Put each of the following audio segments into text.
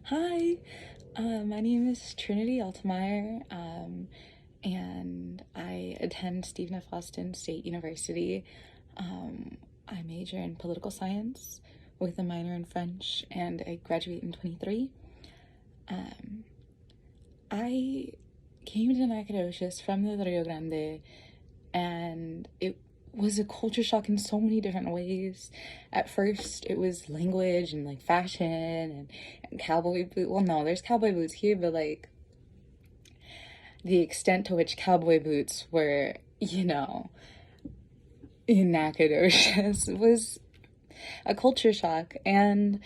Hi, my name is Trinity Altemeyer, and I attend Stephen F. Austin State University. I major in political science with a minor in French, and I graduate in 23. I came to Nacogdoches from the Rio Grande, and it was a culture shock in so many different ways. At first, it was language and like fashion and cowboy boot. Well, no, there's cowboy boots here, but like the extent to which cowboy boots were, in Nacogdoches was a culture shock. And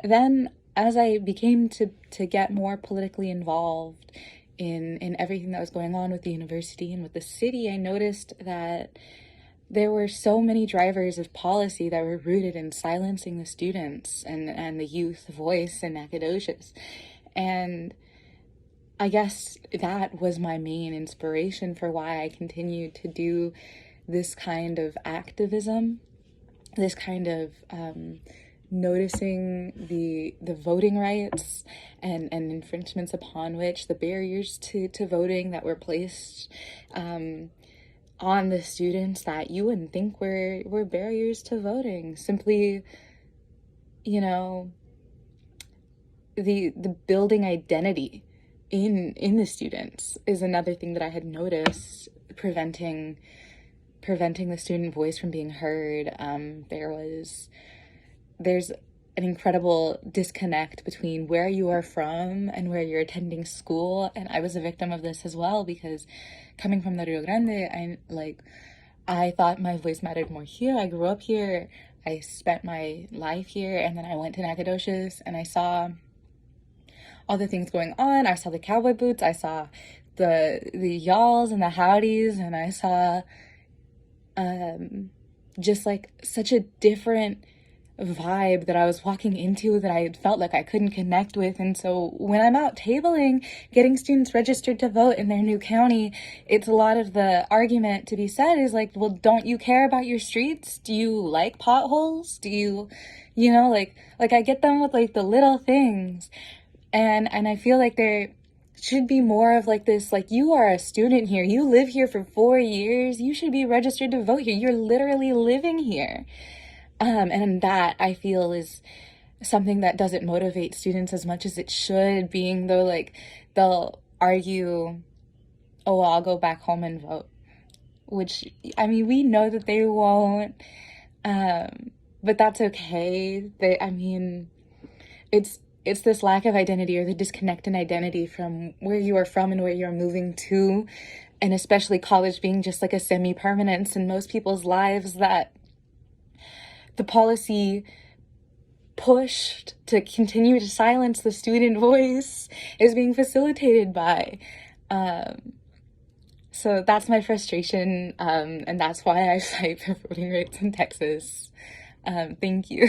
then as I became to get more politically involved in everything that was going on with the university and with the city, I noticed that there were so many drivers of policy that were rooted in silencing the students and the youth voice in Nacogdoches. And I guess that was my main inspiration for why I continued to do this kind of activism, this kind of noticing the voting rights and infringements upon which the barriers to voting that were placed on the students that you wouldn't think were barriers to voting. Simply, the building identity in the students is another thing that I had noticed preventing the student voice from being heard. There's an incredible disconnect between where you are from and where you're attending school, and I was a victim of this as well, because coming from the Rio Grande, I thought my voice mattered more here. I grew up here, I spent my life here, and then I went to Nacogdoches and I saw all the things going on. I saw the cowboy boots, I saw the y'alls and the howdies, and I saw just like such a different vibe that I was walking into that I felt like I couldn't connect with. And so when I'm out tabling, getting students registered to vote in their new county, it's a lot of the argument to be said is like, well, don't you care about your streets? Do you like potholes? Do you, like I get them with like the little things. And I feel like there should be more of like this, like, you are a student here, you live here for 4 years, you should be registered to vote here, you're literally living here. And that I feel is something that doesn't motivate students as much as it should, being though like they'll argue, oh, well, I'll go back home and vote, which, I mean, we know that they won't, but that's okay. It's this lack of identity, or the disconnect in identity from where you are from and where you're moving to, and especially college being just like a semi-permanence in most people's lives, that the policy pushed to continue to silence the student voice is being facilitated by. So that's my frustration, and that's why I fight for voting rights in Texas. Thank you.